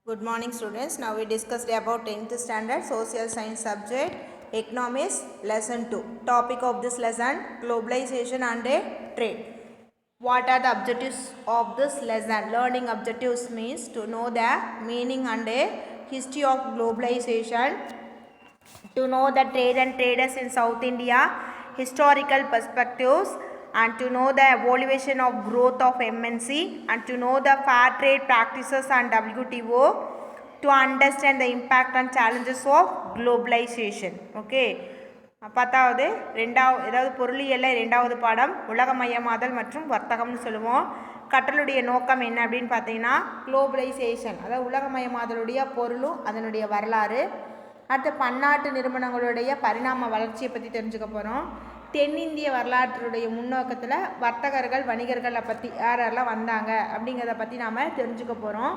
Good morning students. Now we discussed about 10th standard social science subject economics lesson 2. Topic of this lesson globalization and trade. What are the objectives of this lesson? Learning objectives means to know the meaning and history of globalization, to know the trade and traders in South India, historical perspectives, and to know the evaluation of growth of MNC, and to know the fair trade practices and WTO, to understand the impact and challenges of globalization. Okay. பத்தாவது ஏதாவது பொருளியல்ல இரண்டாவது பாடம் உலகமயமாதல் மற்றும் வர்த்தகம்னு சொல்லுவோம். கற்றலுடைய நோக்கம் என்ன அப்படின்னு பார்த்தீங்கன்னா குளோபலைசேஷன், அதாவது உலகமயமாதலுடைய பொருளும் அதனுடைய வரலாறு. அடுத்து பன்னாட்டு நிறுவனங்களுடைய பரிணாம வளர்ச்சியை பற்றி தெரிஞ்சுக்க போகிறோம். தென்னிந்திய வரலாற்றுடைய முன்னோக்கத்தில் வர்த்தகர்கள் வணிகர்களை பற்றி யாரெல்லாம் வந்தாங்க அப்படிங்கிறத பற்றி நாம் தெரிஞ்சுக்க போகிறோம்.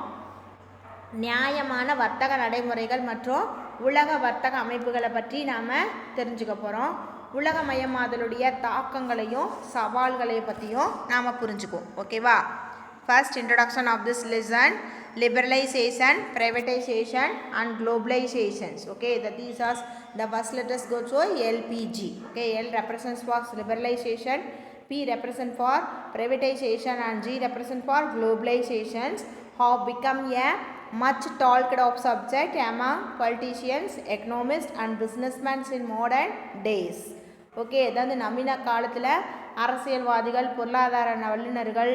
நியாயமான வர்த்தக நடைமுறைகள் மற்றும் உலக வர்த்தக அமைப்புகளை பற்றி நாம் தெரிஞ்சுக்க போகிறோம். உலகமயமாதலுடைய தாக்கங்களையும் சவால்களையும் பற்றியும் நாம் புரிஞ்சுக்குவோம். ஓகேவா? First introduction of this lesson, liberalization, privatization and globalizations. Okay, these are the first letters go to LPG. Okay, L represents for liberalization, P represent for privatization and G represent for globalizations. Have become a much talked of subject among politicians, economists and businessmen in modern days. Okay, அதாவது நவீன காலத்தில் அரசியல்வாதிகள், பொருளாதார வல்லுநர்கள்,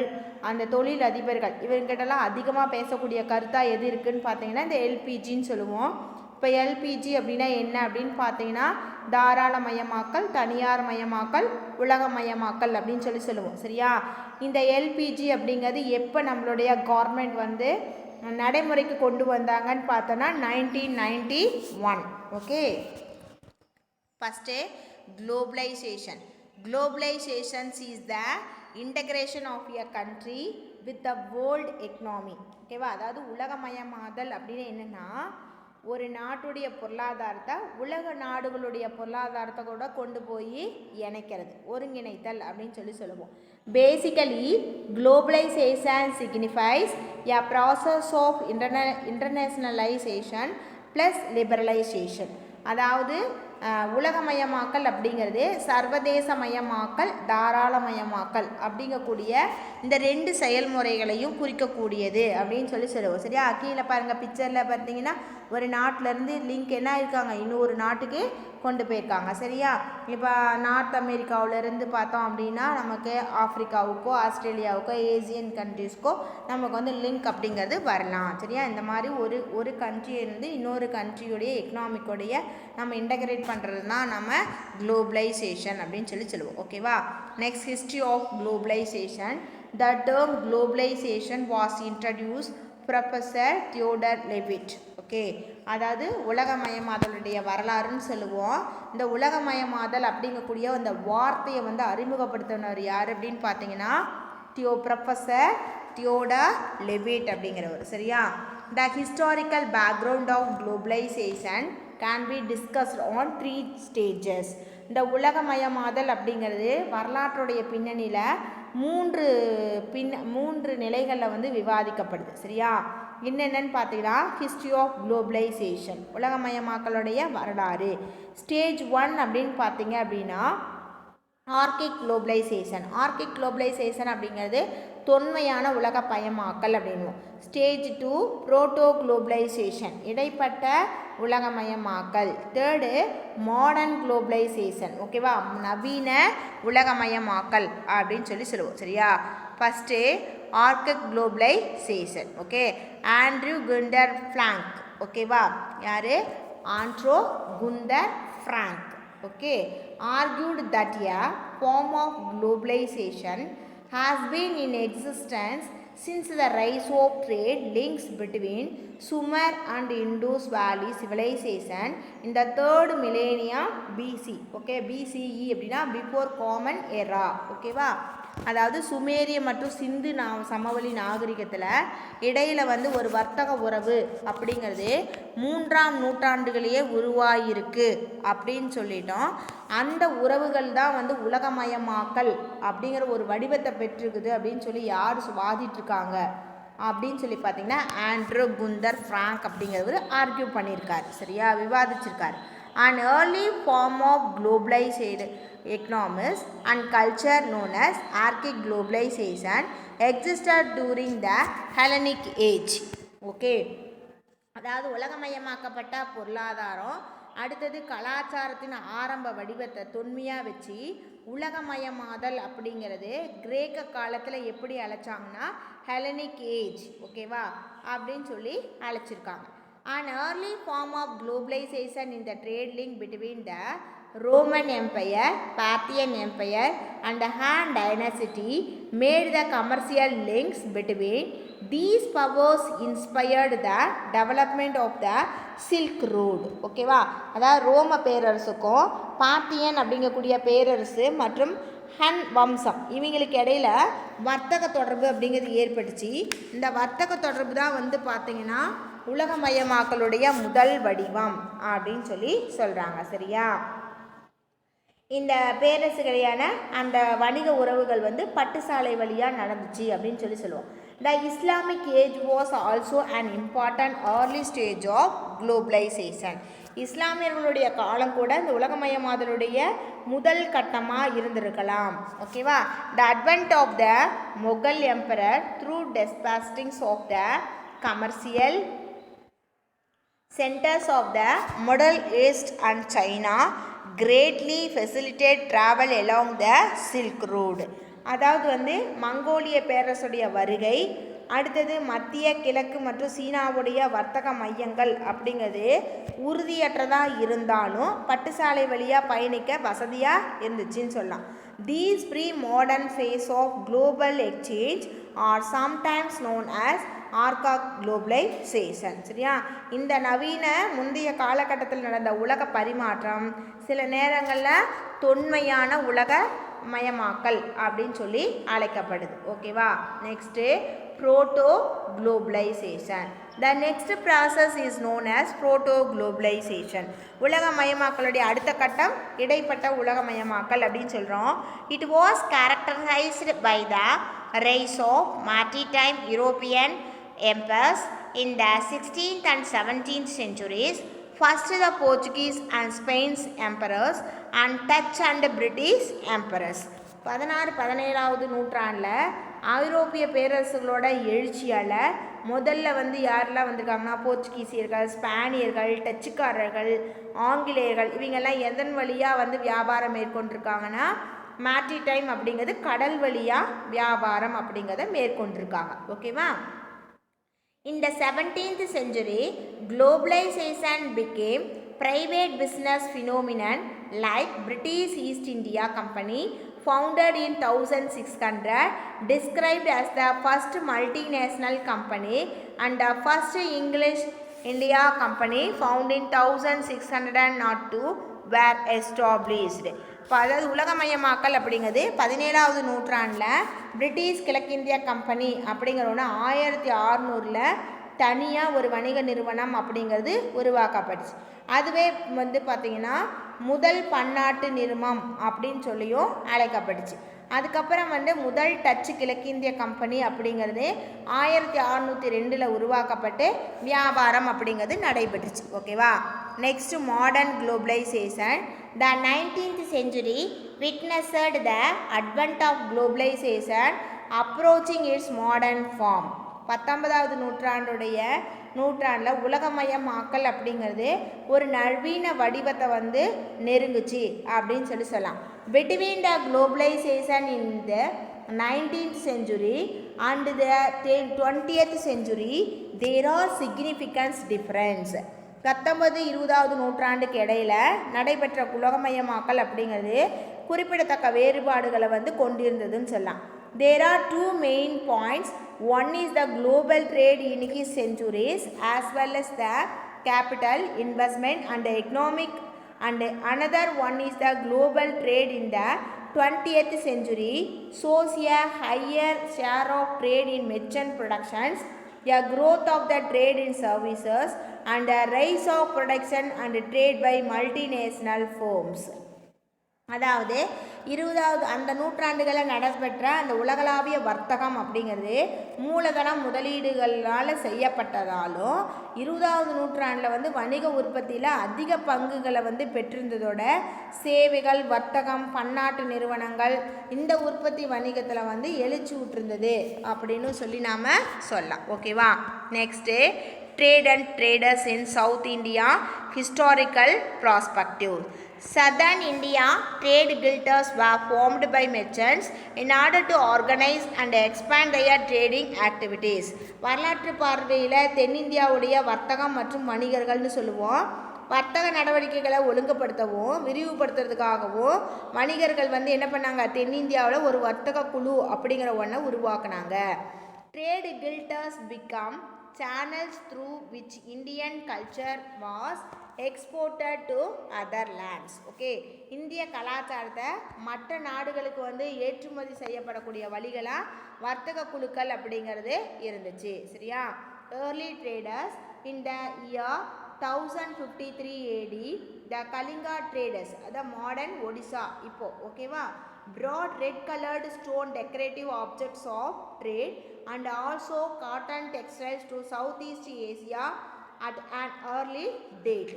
அந்த தொழில் அதிபர்கள் இவங்ககிட்டலாம் அதிகமாக பேசக்கூடிய கருத்தாக எது இருக்குதுன்னு பார்த்தீங்கன்னா இந்த எல்பிஜின்னு சொல்லுவோம். இப்போ எல்பிஜி அப்படின்னா என்ன அப்படின்னு பார்த்தீங்கன்னா தாராளமயமாக்கல், தனியார் மயமாக்கல், உலகமயமாக்கல் அப்படின்னு சொல்லுவோம். சரியா? இந்த எல்பிஜி அப்படிங்கிறது எப்போ நம்மளுடைய கவர்மெண்ட் நடைமுறைக்கு கொண்டு வந்தாங்கன்னு பார்த்தோன்னா 1991. Okay, first globalization. Globalization is the integration of a country with the world economy. ஓகேவா? அதாவது உலகமயமாதல் அப்படின்னு என்னென்னா ஒரு நாட்டுடைய பொருளாதாரத்தை உலக நாடுகளுடைய பொருளாதாரத்தை கூட கொண்டு போய் இணைக்கிறது, ஒருங்கிணைத்தல் அப்படின்னு சொல்லுவோம். Basically globalization signifies a process of internationalization plus liberalization. அதாவது உலகமயமாக்கல் அப்படிங்கிறது சர்வதேசமயமாக்கல், தாராளமயமாக்கல் அப்படிங்கக்கூடிய இந்த ரெண்டு செயல்முறைகளையும் குறிக்கக்கூடியது அப்படின்னு சொல்லுவோம். சரியா? கீழே பாருங்கள், பிக்சரில் பார்த்தீங்கன்னா ஒரு நாட்டிலேருந்து லிங்க் என்ன இருக்காங்க, இன்னொரு நாட்டுக்கு கொண்டு போயிருக்காங்க. சரியா? இப்போ நார்த் அமெரிக்காவிலேருந்து பார்த்தோம் அப்படின்னா நமக்கு ஆஃப்ரிக்காவுக்கோ ஆஸ்திரேலியாவுக்கோ ஏசியன் கண்ட்ரீஸ்க்கோ நமக்கு லிங்க் அப்படிங்கிறது வரலாம். சரியா? இந்த மாதிரி ஒரு கண்ட்ரியிலேருந்து இன்னொரு கண்ட்ரியுடைய எக்கனாமிக்கோடைய நம்ம இன்டகிரேட் பண்ணுறது தான் நம்ம குளோபலைசேஷன் அப்படின்னு சொல்லுவோம். ஓகேவா? Next, history of globalisation. The term globalisation was introduce professor Theodore Levitt. Okay, அதாவது உலகமயமாதலுடைய வரலாறுன்னு சொல்லுவோம். இந்த உலகமயமாதல் அப்படிங்கக்கூடிய அந்த வார்த்தையை அறிமுகப்படுத்தினவர் யார் அப்படின்னு பார்த்தீங்கன்னா ப்ரொஃபஸர் தியோடர் லெவிட் அப்படிங்கிறவர். சரியா? The historical background of globalisation can be discussed on 3 stages. இந்த உலகமயமாதல் அப்படிங்கிறது வரலாற்றுடைய பின்னணியில் மூன்று நிலைகளில் விவாதிக்கப்படுது. சரியா? என்னென்னு பார்த்தீங்கன்னா ஹிஸ்ட்ரி ஆஃப் குளோபலைசேஷன், உலகமயமாக்கலுடைய வரலாறு. ஸ்டேஜ் 1 அப்படின்னு பார்த்தீங்க அப்படின்னா ஆர்கிக் குளோபலைசேஷன். ஆர்கிக் குளோபலைசேஷன் அப்படிங்கிறது தொன்மையான உலகமயமாக்கல் அப்படின்வோம். ஸ்டேஜ் 2 புரோட்டோ குளோபலைசேஷன், இடைப்பட்ட உலகமயமாக்கல். Third modern globalization. ஓகேவா? நவீன உலகமயமாக்கல் அப்படின்னு சொல்லுவோம். சரியா? First archaic globalization. Okay, Andrew Gunder Frank. ஓகேவா? யார்? Andre Gunder Frank. Okay, argued that a form of globalization has been in existence since the rise of trade links between Sumer and Indus Valley civilization in the 3rd millennium BC. Okay, BCE அப்படின்னா before common era. ஓகேவா? அதாவது சுமேரிய மற்றும் சிந்து சமவெளி நாகரிகத்தில் இடையில் ஒரு வர்த்தக உறவு அப்படிங்கிறது 3ஆம் நூற்றாண்டுகளையே உருவாகியிருக்கு அப்படின்னு சொல்லிட்டோம். அந்த உறவுகள் தான் உலகமயமாக்கல் அப்படிங்கிற ஒரு வடிவத்தை பெற்றிருக்குது அப்படின்னு சொல்லி யார் வாதிட்டுருக்காங்க அப்படின்னு சொல்லி பார்த்தீங்கன்னா ஆண்ட்ரூ குந்தர் ஃப்ராங்க் அப்படிங்கிறவர் ஆர்கியூ பண்ணியிருக்கார். சரியா, விவாதிச்சிருக்கார். An early form of globalized economics and culture known as archaic globalization existed during the Hellenic age. Okay, அதாவது உலகமயமாக்கப்பட்ட பொருளாதாரம் அடுத்தது கலாச்சாரத்தின் ஆரம்ப வடிவத்தை தொன்மையாக வச்சு உலகமயமாதல் அப்படிங்கிறது கிரேக்க காலத்தில் எப்படி அழைச்சாங்கன்னா ஹெலனிக் ஏஜ். ஓகேவா, அப்படின்னு சொல்லி அழைச்சிருக்காங்க. An early form of globalization in the trade link between the Roman Empire, Parthian Empire and the Han Dynasty made the commercial links between these powers inspired the development of the Silk Road. ஓகேவா, அதாவது ரோம பேரரசுக்கும் பார்த்தியன் அப்படிங்கக்கூடிய பேரரசு மற்றும் ஹன் வம்சம் இவங்களுக்கு இடையில வர்த்தக தொடர்பு அப்படிங்கிறது ஏற்பட்டுச்சு. இந்த வர்த்தக தொடர்பு தான் வந்து பார்த்திங்கன்னா உலகமயமாக்கலுடைய முதல் வடிவம் அப்படின்னு சொல்லி சொல்கிறாங்க. சரியா, இந்த பேரரசுகளையான அந்த வணிக உறவுகள் வந்து பட்டுசாலை வழியாக நடந்துச்சு அப்படின்னு சொல்லி சொல்லுவோம். The Islamic age was also an important early stage of globalization. இஸ்லாமியர்களுடைய காலம் கூட இந்த உலகமயமாதலுடைய முதல் கட்டமாக இருந்திருக்கலாம். ஓகேவா, The advent of the Mughal emperor through dispatchings of the commercial centers of the Middle East and China greatly facilitate travel along the Silk Road. அதாவது வந்து மங்கோலிய பேரரசுடைய வருகை அடுத்தது மத்திய கிழக்கு மற்றும் சீனாவுடைய வர்த்தக மையங்கள் அப்படிங்கிறது உறுதியற்றதாக இருந்தாலும் பட்டுசாலை வழியாக பயணிக்க வசதியாக இருந்துச்சுன்னு சொல்லலாம். These pre-modern phase of global exchange are sometimes known as archaic globalization. சரியா, இந்த நவீன முந்தைய காலகட்டத்தில் நடந்த உலக பரிமாற்றம் சில நேரங்களில் தொன்மையான உலக மயமாக்கல் அப்படின்னு சொல்லி அழைக்கப்படுது. ஓகேவா, next proto globalization. The next process is known as proto globalization. உலகமயமாக்கலுடைய அடுத்த கட்டம் இடைப்பட்ட உலகமயமாக்கல் அப்படின்னு சொல்கிறோம். It was characterized by the rise of maritime European empires in the 16th and 17th centuries. First the Portuguese and Spain's emperors and Dutch and British emperors. 16-17வது நூற்றாண்டில் ஐரோப்பிய பேரரசுகளோட எழுச்சியால் முதல்ல வந்து யாரெல்லாம் வந்திருக்காங்கன்னா போர்ச்சுகீசியர்கள், ஸ்பானியர்கள், டச்சுக்காரர்கள், ஆங்கிலேயர்கள் இவங்கெல்லாம் எதன் வழியாக வந்து வியாபாரம் மேற்கொண்டிருக்காங்கன்னா மேரிடைம் அப்படிங்கிறது கடல் வழியாக வியாபாரம் அப்படிங்கிறத மேற்கொண்டிருக்காங்க. ஓகேவா, In the 17th century, globalization became private business phenomenon like British East India Company founded in 1600 described as the first multinational company and the first English India Company found in 1602 were established. இப்போ அதாவது உலகமயமாக்கல் அப்படிங்கிறது 17வது நூற்றாண்டில் British கிழக்கிந்திய company அப்படிங்கிறோன்னா 1600 தனியாக ஒரு வணிக நிறுவனம் அப்படிங்கிறது உருவாக்கப்பட்டுச்சு. அதுவே வந்து பார்த்திங்கன்னா முதல் பன்னாட்டு நிறுவனம் அப்படின்னு சொல்லியும் அழைக்கப்பட்டுச்சு. அதுக்கப்புறம் வந்து முதல் டச்சு கிழக்கிந்திய கம்பெனி அப்படிங்கிறது 1602 உருவாக்கப்பட்டு வியாபாரம் அப்படிங்கிறது நடைபெற்றுச்சு. ஓகேவா, next modern globalisation. The 19th century witnessed the advent of globalization approaching its modern form. 19வது நூற்றாண்டில் உலகமயமாக்கல் அப்படிங்கிறது ஒரு நவீன வடிவத்தை வந்து நெருங்குச்சு அப்படின்னு சொல்லலாம். Between the globalization in the 19th century and the 20th century there are significant difference. 19-20வது நூற்றாண்டுக்கு இடையில் நடைபெற்ற உலகமயமாக்கல் அப்படிங்கிறது குறிப்பிடத்தக்க வேறுபாடுகளை வந்து கொண்டிருந்ததுன்னு சொல்லலாம். There are two main points. One is the global trade in his centuries as well as the capital investment and the economic, and another one is the global trade in the 20th century shows a higher share of trade in merchant productions, a growth of the trade in services and a rise of production and trade by multinational firms. அதாவது அந்த நூற்றாண்டுகளில் நடைபெற்ற அந்த உலகளாவிய வர்த்தகம் அப்படிங்கிறது மூலதனம் முதலீடுகளால் செய்யப்பட்டதாலும் 20வது நூற்றாண்டில் வந்து வணிக உற்பத்தியில் அதிக பங்குகளை வந்து பெற்றிருந்ததோட சேவைகள் வர்த்தகம் பன்னாட்டு நிறுவனங்கள் இந்த உற்பத்தி வணிகத்தில் வந்து எழுச்சி விட்டுருந்தது அப்படின்னு சொல்லி நாம் சொல்லலாம். ஓகேவா? Next trade and traders in South India historical perspective. Southern India trade guilds were formed by merchants in order to organize and expand their trading activities. வரலாற்று பார்வையில் தென்னிந்தியாவுடைய வர்த்தகம் மற்றும் வணிகர்கள்னு சொல்லுவோம். வர்த்தக நடவடிக்கைகளை ஒழுங்குபடுத்தவும் விரிவுபடுத்துறதுக்காகவும் வணிகர்கள் வந்து என்ன பண்ணாங்க, தென்னிந்தியாவில் ஒரு வர்த்தக குழு அப்படிங்கிற ஒன்றை உருவாக்குனாங்க. Trade guilders become channels through which Indian culture was exported to other lands. Okay, இந்திய கலாச்சாரத்தை மற்ற நாடுகளுக்கு வந்து ஏற்றுமதி செய்யப்படக்கூடிய வழிகளாக வர்த்தக குழுக்கள் அப்படிங்கிறது இருந்துச்சு. சரியா? early traders in the year 1053 AD the Kalinga traders, the modern Odisha இப்போ ஓகேவா, brought red colored stone decorative objects of trade and also cotton textiles to Southeast Asia at an early date.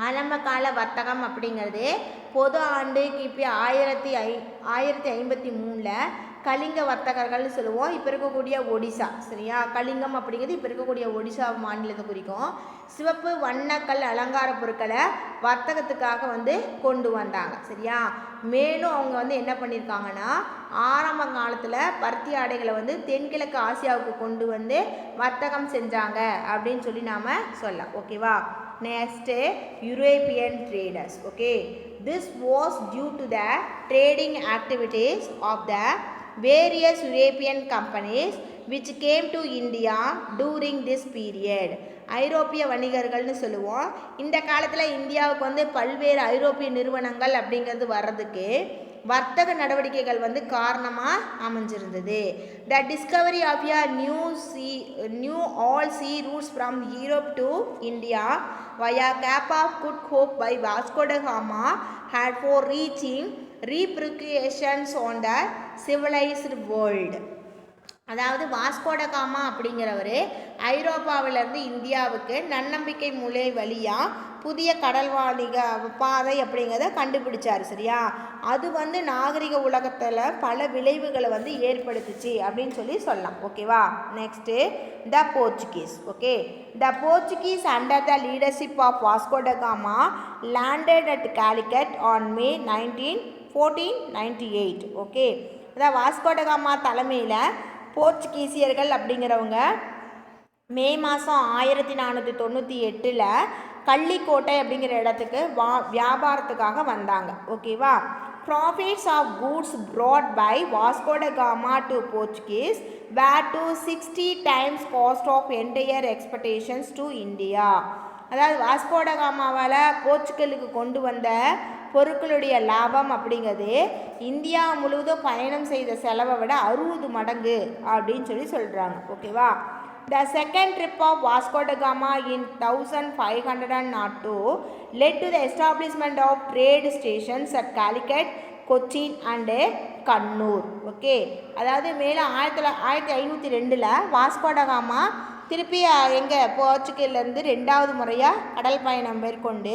ஆரம்ப கால வர்த்தகம் அப்படிங்கிறது பொது ஆண்டு கிபி 1053 கலிங்க வர்த்தகர்கள்னு சொல்லுவோம். இப்போ இருக்கக்கூடிய ஒடிசா. சரியா? கலிங்கம் அப்படிங்கிறது இப்போ இருக்கக்கூடிய ஒடிசா மாநிலத்தை குறிக்கும். சிவப்பு வண்ணக்கல் அலங்கார பொருட்களை வர்த்தகத்துக்காக வந்து கொண்டு வந்தாங்க. சரியா? மேலும் அவங்க வந்து என்ன பண்ணியிருக்காங்கன்னா, ஆரம்ப காலத்தில் பருத்தி ஆடைகளை வந்து தென்கிழக்கு ஆசியாவுக்கு கொண்டு வந்து வர்த்தகம் செஞ்சாங்க அப்படின்னு சொல்லி நாம் சொல்லலாம். ஓகேவா? Next European traders. Okay, this was due to the trading activities of the various European companies which came to India during this period. ஐரோப்பிய வணிகர்கள்னு சொல்லுவோம். இந்த காலத்தில் இந்தியாவுக்கு வந்து பல்வேறு ஐரோப்பிய நிறுவனங்கள் அப்படிங்கிறது வர்றதுக்கு வர்த்தக நடவடிக்கைகள் வந்து காரணமாக அமைஞ்சிருந்தது. The discovery of a new all sea routes from Europe to India via Cape of Good Hope by Vasco da Gama had for reaching repercussions on the civilized world. அதாவது வாஸ்கோட காமா அப்படிங்கிறவர் ஐரோப்பாவிலேருந்து இந்தியாவுக்கு நன்னம்பிக்கை மூலை வழியாக புதிய கடல் வாணிக பாதை அப்படிங்கிறத கண்டுபிடிச்சார். சரியா? அது வந்து நாகரிக உலகத்தில் பல விளைவுகளை வந்து ஏற்படுத்துச்சு அப்படின்னு சொல்லி சொல்லலாம். ஓகேவா? Next the Portuguese. Okay, the Portuguese under the leadership of Vasco da Gama landed at Calicut on May 19, 1498. Okay, அதான் வாஸ்கோ ட காமா தலைமையில் போர்ச்சுகீசியர்கள் அப்படிங்கிறவங்க மே மாதம் 1498 கள்ளிக்கோட்டை அப்படிங்கிற இடத்துக்கு வியாபாரத்துக்காக வந்தாங்க. ஓகேவா? Profits of goods brought by Vasco da Gama to Portuguese were to 60 times cost of entire expectations to India. அதாவது வாஸ்கோ ட காமாவால் போர்ச்சுகலுக்கு கொண்டு வந்த பொருட்களுடைய லாபம் அப்படிங்கிறது இந்தியா முழுவதும் பயணம் செய்த செலவை விட 60 மடங்கு அப்படின்னு சொல்லி சொல்கிறாங்க. ஓகேவா? The second trip of Vasco da Gama in 1502 led to the establishment of trade stations at Calicut, Cochin and Kannur. Okay, அதாவது மேலே 1502 வாஸ்கோ ட காமா திருப்பி எங்கே போர்ச்சுகல்லேருந்து 2வது முறையாக கடல் பயணம் மேற்கொண்டு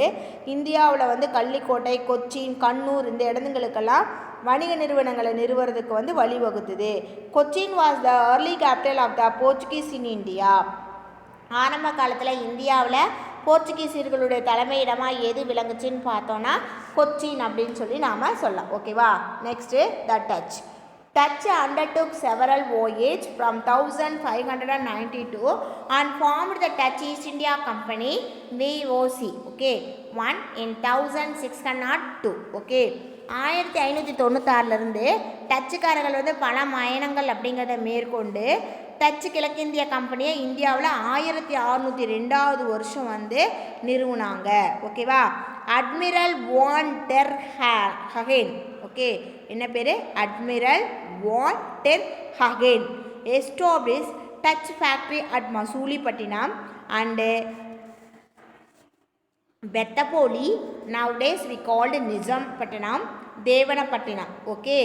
இந்தியாவில் வந்து கள்ளிக்கோட்டை, கொச்சின், கண்ணூர் இந்த இடங்களுக்கெல்லாம் வணிக நிறுவனங்களை நிறுவுறதுக்கு வந்து வழிவகுத்துது. Cochin was the early capital of the Portuguese in India. ஆரம்ப காலத்தில் இந்தியாவில் போர்ச்சுகீசியர்களுடைய தலைமையிடமாக எது விளங்குச்சின்னு பார்த்தோன்னா கொச்சின் அப்படின்னு சொல்லி நாம் சொல்லலாம். ஓகேவா? Next the touch. Dutch undertook several voyages from 1592 and formed the Dutch East India Company (VOC). Okay, one in 1602. Okay, 1596 டச்சுக்காரர்கள் வந்து பல பயணங்கள் அப்படிங்கிறத மேற்கொண்டு டச்சு கிழக்கிந்திய கம்பெனியை இந்தியாவில் 1602வது வருஷம் வந்து நிறுவனாங்க. ஓகேவா? Admiral Van der Hagen. Okay, என்ன பேர்? Admiral Van der Hagen establish Dutch factory at Masulipatnam and Bettapoli, nowadays we called Nizamapattinam, Devanampattinam. Okay,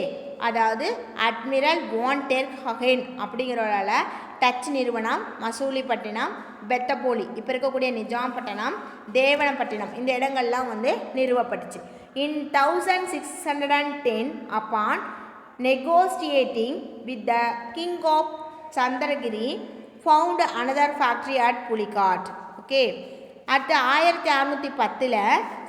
அதாவது அட்மிரல் வான் டெர் ஹகென் அப்படிங்கிறவரால் டச் நிறுவனம் மசூலிப்பட்டினம், பெத்தபோலி இப்போ இருக்கக்கூடிய நிஜாம்பட்டினம், தேவனப்பட்டினம் இந்த இடங்கள்லாம் வந்து நிறுவப்பட்டுச்சு. In 1610 upon negotiating with the king of Chandragiri found another factory at Pulicat. Okay, அடுத்து 1610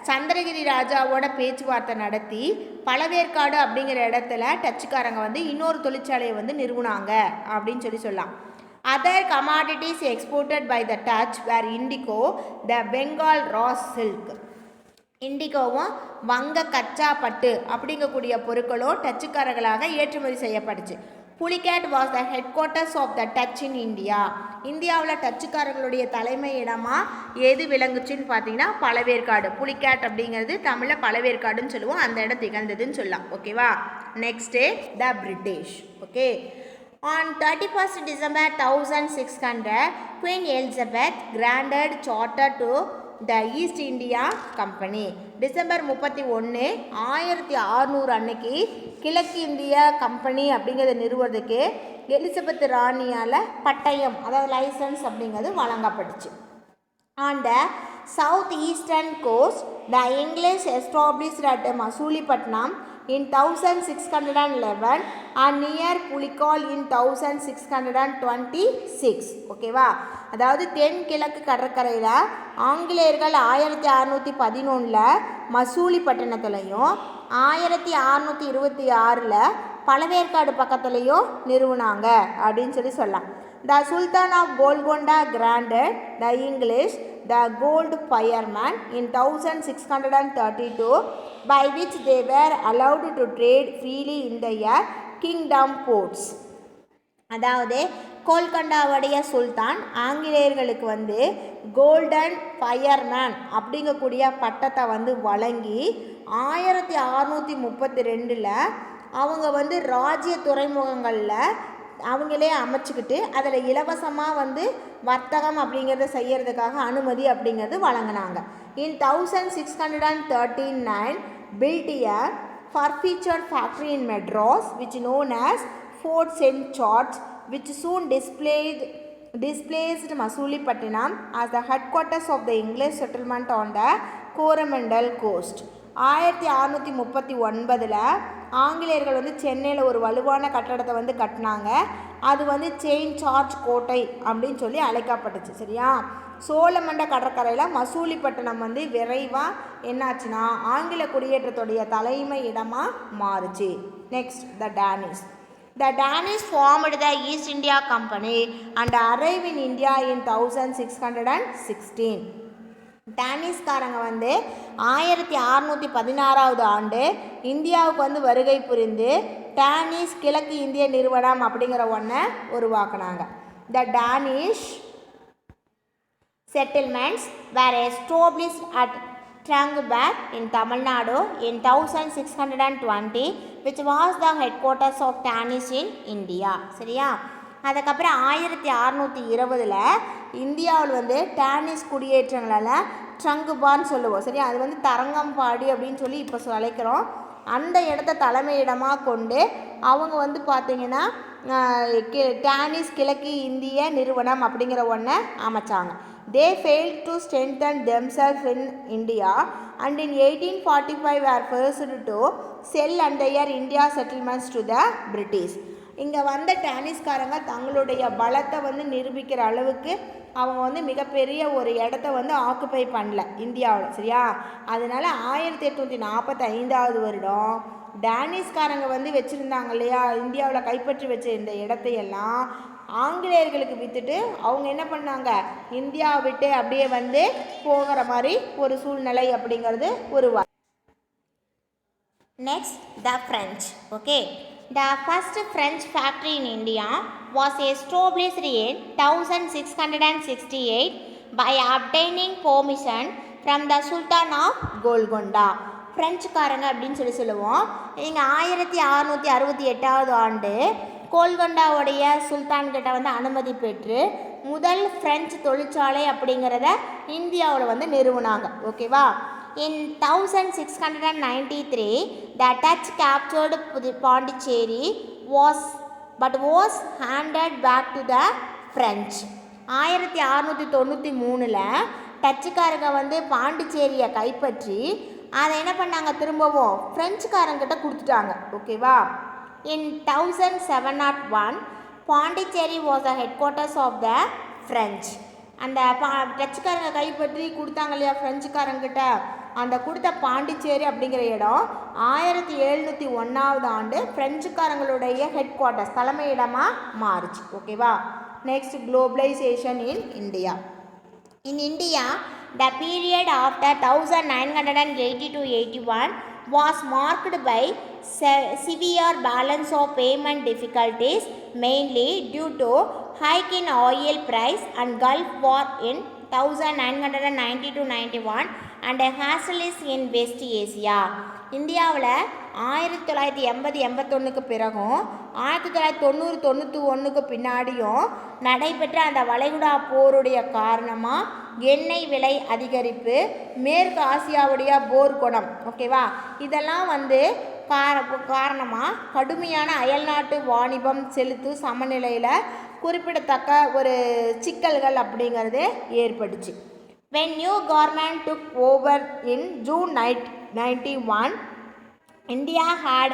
சந்திரகிரி ராஜாவோட பேச்சுவார்த்தை நடத்தி பழவேற்காடு அப்படிங்கிற இடத்துல டச்சுக்காரங்க வந்து இன்னொரு தொழிற்சாலையை வந்து நிறுவனாங்க அப்படின்னு சொல்லலாம். Other commodities exported by the Dutch were indigo, the Bengal raw silk. இண்டிகோவும் வங்க கச்சா பட்டு அப்படிங்கக்கூடிய பொருட்களும் டச்சுக்காரர்களாக ஏற்றுமதி செய்யப்பட்டுச்சு. Pulicat was the headquarters of the Dutch in India. இந்தியாவில் டச்சுக்காரர்களுடைய தலைமை இடமாக எது விளங்குச்சுன்னு பார்த்தீங்கன்னா பழவேற்காடு. புலிகேட் அப்படிங்கிறது தமிழில் பழவேற்காடுன்னு சொல்லுவோம், அந்த இடம் திகழ்ந்ததுன்னு சொல்லலாம். ஓகேவா, next the British. Okay, on 31st December 1600 Queen Elizabeth granted charter to the East India Company. December 31, 1600 அன்னைக்கு கிழக்கு இந்திய கம்பெனி அப்படிங்கிறத நிறுவனத்துக்கு எலிசபெத் ராணியால் பட்டயம் அதாவது லைசன்ஸ் அப்படிங்கிறது வழங்கப்பட்டுச்சு. On the south eastern coast the English established at Masulipatnam in 1611 and near Pulikal in 1626. ஓகேவா, அதாவது தென்கிழக்கு கடற்கரையில் ஆங்கிலேயர்கள் 1611 மசூலிப்பட்டினத்துலையும் 1626 பழவேற்காடு பக்கத்துலையும் நிறுவனாங்க அப்படின்னு சொல்லலாம். The Sultan of Golconda granted the English the gold fireman in 1632 by which they were allowed to trade freely in their kingdom ports. அதாவது கோல்கண்டாவுடைய சுல்தான் ஆங்கிலேயர்களுக்கு வந்து கோல்டன் ஃபயர்மேன் அப்படிங்கக்கூடிய பட்டத்தை வந்து வழங்கி 1632 அவங்க வந்து ராஜ்ய துறைமுகங்களில் அவங்களே அமைச்சிக்கிட்டு அதில் இலவசமாக வந்து வர்த்தகம் அப்படிங்கிறத செய்கிறதுக்காக அனுமதி அப்படிங்கிறது வழங்கினாங்க. In 1639 built a furniture factory in Madras which known as Fort St. George, which soon displaced Masulipatinam as the headquarters of the English settlement on the Coromandel coast. 1639 ஆங்கிலேயர்கள் வந்து சென்னையில் ஒரு வலுவான கட்டடத்தை வந்து கட்டினாங்க. அது வந்து செயின்ட் ஜார்ஜ் கோட்டை அப்படின்னு சொல்லி அழைக்கப்பட்டுச்சு. சரியா, சோழமண்ட கடற்கரையில் மசூலிப்பட்டினம் வந்து விரைவாக என்னாச்சுன்னா ஆங்கில குடியேற்றத்துடைய தலைமை இடமாக மாறுச்சு. Next the Danish. The Danish formed the East India Company and arrived in India in 1616. டேனிஷ்காரங்க வந்து 1616 ஆண்டு இந்தியாவுக்கு வந்து வருகை புரிந்து டேனிஷ் கிழக்கு இந்திய நிறுவனம் அப்படிங்கிற ஒன்றை உருவாக்குனாங்க. The Danish settlements were established at Trangubad in Tamil Nadu in 1620, which was the headquarters of Danish in India. சரியா, அதுக்கப்புறம் 1620 இந்தியாவில் வந்து டேனிஷ் குடியேற்றங்களால் ட்ரங்குபான்னு சொல்லுவோம். சரியா, அது வந்து தரங்கம்பாடி அப்படின்னு சொல்லி இப்போ அழைக்கிறோம். அந்த இடத்த தலைமையிடமாக கொண்டு அவங்க வந்து பார்த்திங்கன்னா டேனிஷ் கிழக்கு இந்திய நிறுவனம் அப்படிங்கிற ஒன்றை அமைச்சாங்க. They failed to strengthen themselves in India and in 1845 were forced to sell their India settlements to the British. இங்கே வந்த டேனிஷ்காரங்க தங்களுடைய பலத்தை வந்து நிரூபிக்கிற அளவுக்கு அவங்க வந்து மிகப்பெரிய ஒரு இடத்த வந்து ஆக்குப்பை பண்ணல இந்தியாவில். சரியா, அதனால 1845 வருடம் டேனிஷ்காரங்க வந்து வச்சுருந்தாங்க இல்லையா, இந்தியாவில் கைப்பற்றி வச்ச இந்த இடத்தையெல்லாம் ஆங்கிலேயர்களுக்கு விற்றுட்டு அவங்க என்ன பண்ணாங்க, இந்தியாவை விட்டு அப்படியே வந்து போகிற மாதிரி ஒரு சூழ்நிலை அப்படிங்கிறது உருவாச்சு. Next the French. Okay, the first French factory in India was established in 1668 by obtaining permission from the Sultan of Golconda. ஃப்ரெஞ்சுக்காரங்க அப்படின்னு சொல்லுவோம். இங்கே 1668 ஆண்டு கோல்கொண்டாவுடைய சுல்தான்கிட்ட வந்து அனுமதி பெற்று முதல் ஃப்ரெஞ்சு தொழிற்சாலை அப்படிங்கிறத இந்தியாவில் வந்து நிறுவனாங்க. ஓகேவா, In 1693, the Dutch captured Pondicherry was handed back to the French. 1693 டச்சுக்காரங்க வந்து பாண்டிச்சேரியை கைப்பற்றி அதை என்ன பண்ணாங்க, திரும்பவும் ஃப்ரெஞ்சுக்காரங்கிட்ட கொடுத்துட்டாங்க. ஓகேவா. In 1701, Pondicherry was the headquarters of the French. அந்த டச்சுக்காரங்க கைப்பற்றி கொடுத்தாங்க இல்லையா ஃப்ரெஞ்சுக்காரங்கிட்ட, அந்த கொடுத்த பாண்டிச்சேரி அப்படிங்கிற இடம் 1701 ஆண்டு ஃப்ரெஞ்சுக்காரங்களுடைய ஹெட் குவார்ட்டர்ஸ் தலைமையிடமாக மாறுச்சு. ஓகேவா. Next, globalisation in India. In India, the period after 1980 to 81 was marked by severe balance of payment difficulties, mainly due to hike in oil price and Gulf War in 1990 to 91 and hassles in West Asia. இந்தியாவில் 1980-81 பிறகும் 1990-91 பின்னாடியும் நடைபெற்ற அந்த வளைகுடா போருடைய காரணமாக எண்ணெய் விலை அதிகரிப்பு, மேற்கு ஆசியாவுடைய போர் குணம், ஓகேவா, இதெல்லாம் வந்து காரணமாக கடுமையான அயல்நாட்டு வாணிபம் செலுத்து சமநிலையில் குறிப்பிடத்தக்க ஒரு சிக்கல்கள் அப்படிங்கிறது ஏற்பட்டுச்சு. When new government took over in June 1991, India had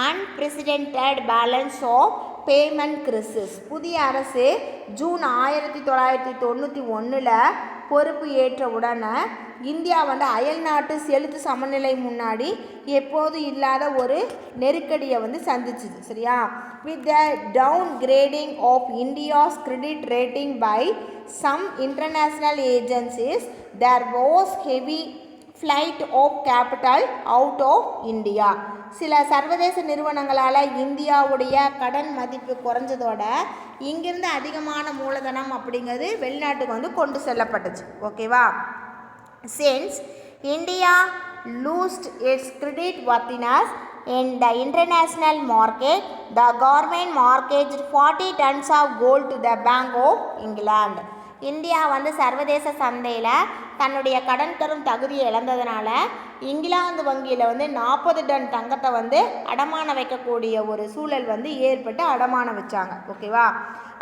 unprecedented balance of payment crisis. புதிய அரசு ஜூன் 1991 பொறுப்பு ஏற்ற உடனே இந்தியா வந்து அயல்நாட்டு செலுத்து சமநிலை முன்னாடி எப்போது இல்லாத ஒரு நெருக்கடியை வந்து சந்திச்சுது. சரியா. With the downgrading of India's credit rating by some international agencies, there was heavy flight of capital out of India. சில சர்வதேச நிறுவனங்களால் இந்தியாவுடைய கடன் மதிப்பு குறைஞ்சதோட இங்கிருந்து அதிகமான மூலதனம் அப்படிங்கிறது வெளிநாட்டுக்கு வந்து கொண்டு செல்லப்பட்டுச்சு. ஓகேவா. Since India lost its credit worthiness in the international market, the government mortgaged 40 tons of gold to the Bank of England. India வந்து சர்வதேச சந்தையில் தன்னுடைய கடன் தரும் தகுதியை இழந்ததுனால இங்கிலாந்து வங்கியில் வந்து 40 டன் தங்கத்தை வந்து அடமானம் வைக்கக்கூடிய ஒரு சூழல் வந்து ஏற்பட்டு அடமானம் வச்சாங்க. ஓகேவா.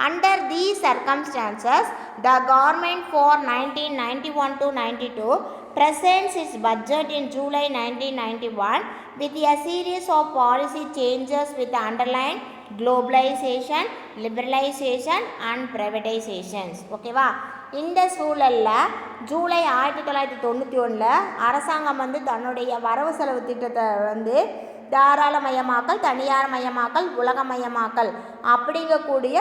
Under these circumstances, the government for 1991 to 92 presents its budget in July 1991 with a series of policy changes with the underline globalization, liberalization and privatizations. ஓகேவா. இந்த சூழலில் ஜூலை 1991 அரசாங்கம் வந்து தன்னுடைய வரவு செலவு திட்டத்தை வந்து தாராளமயமாக்கல், தனியார் மயமாக்கல், உலகமயமாக்கல் அப்படிங்கக்கூடிய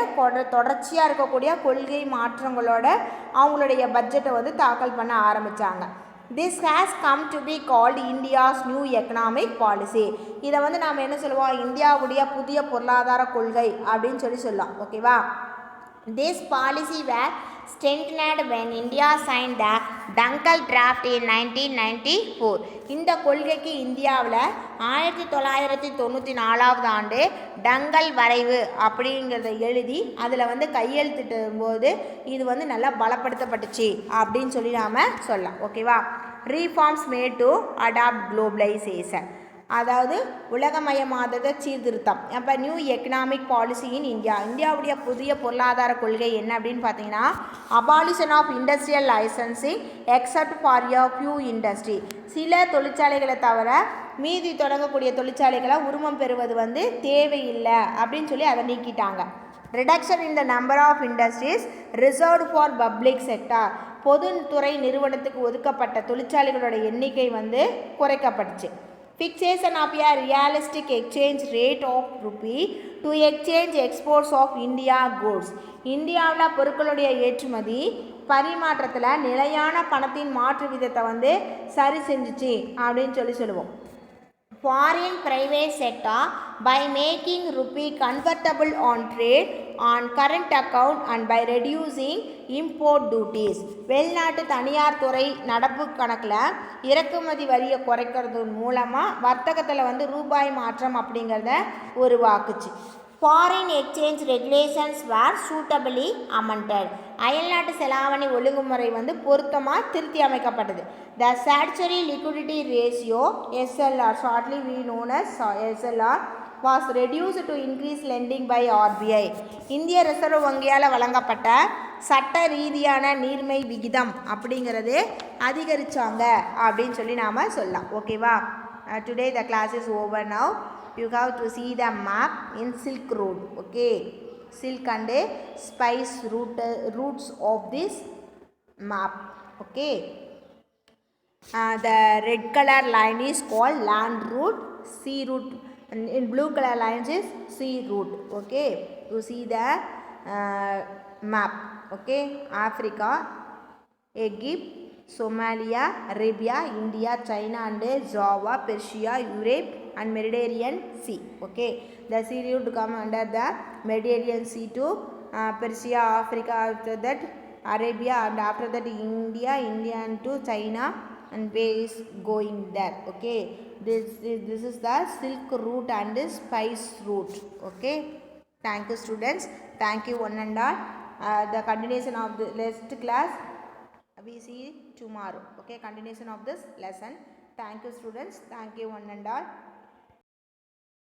தொடர்ச்சியாக இருக்கக்கூடிய கொள்கை மாற்றங்களோட அவங்களுடைய பட்ஜெட்டை வந்து தாக்கல் பண்ண ஆரம்பித்தாங்க. This has come to be called India's new economic policy. இதை வந்து நாம் என்ன சொல்லுவோம், இந்தியாவுடைய புதிய பொருளாதார கொள்கை அப்படின்னு சொல்லலாம். ஓகேவா. This policy were strengthened when India signed the Dunkel Draft in 1994. இந்த கொள்கைக்கு இந்தியாவில் 1994 ஆண்டு டங்கல் வரைவு அப்படிங்கிறத எழுதி அதில் வந்து கையெழுத்திட்டும் போது இது வந்து நல்லா பலப்படுத்தப்பட்டுச்சு அப்படின்னு சொல்லி நாம் சொல்லலாம். ஓகேவா. Reforms made to adapt globalisation, அதாவது உலகமயமாதத சீர்திருத்தம். அப்போ new economic policy in India, இந்தியாவுடைய புதிய பொருளாதார கொள்கை என்ன அப்படின்னு பார்த்தீங்கன்னா, abolition of industrial licensing except for a few industry, சில தொழிற்சாலைகளை தவிர மீதி தொடங்கக்கூடிய தொழிற்சாலைகளை உரிமம் பெறுவது வந்து தேவையில்லை அப்படின்னு சொல்லி அதை நீக்கிட்டாங்க. Reduction in the number of industries reserved for public sector, பொதுத்துறை நிறுவனத்துக்கு ஒதுக்கப்பட்ட தொழிற்சாலைகளோட எண்ணிக்கை வந்து குறைக்கப்பட்டுச்சு. Fixation of a realistic exchange rate of rupee to exchange exports of India goods, இந்தியாவில் பொருட்களுடைய ஏற்றுமதி பரிமாற்றத்தில் நிலையான பணத்தின் மாற்று விதத்தை வந்து சரி செஞ்சிச்சு அப்படின்னு சொல்லுவோம். Foreign private sector by making rupee convertible on trade on current account and by reducing import duties, வெளிநாட்டு தனியார் துறை நடப்பு கணக்கில் இறக்குமதி வரியை குறைக்கிறது மூலமாக வர்த்தகத்தில் வந்து ரூபாய் மாற்றம் அப்படிங்கிறத உருவாக்குச்சு. Foreign exchange regulations were suitably amended அயல்நாட்டு செலாவணி ஒழுங்குமுறை வந்து பொருத்தமாக திருத்தி அமைக்கப்பட்டது. The statutory liquidity ratio SLR, shortly we known as SLR, was reduced to increase lending by RBI. இந்திய ரிசர்வ் வங்கியால் வழங்கப்பட்ட சட்ட ரீதியான நீர்மை விகிதம் அப்படிங்கிறது அதிகரித்தாங்க அப்படின்னு சொல்லி நாம் சொல்லலாம். ஓகேவா? Today the class is over now. You have to see the map in Silk Road. Okay, silk and spice roots of this map. Okay, the red color line is called land route, sea route, and in blue color lines is sea route. Okay, you see the map. Okay, Africa, Egypt, Somalia, Arabia, India, China and Java, Persia, Europe and Mediterranean Sea. Okay, the sea route come under the Mediterranean Sea to Persia, Africa, after that Arabia, and after that India and to China, and way is going there. Okay, this is the silk route and spice route. Okay, thank you students, thank you one and all. The continuation of the next class we see tomorrow. Okay, continuation of this lesson. Thank you students, thank you one and all.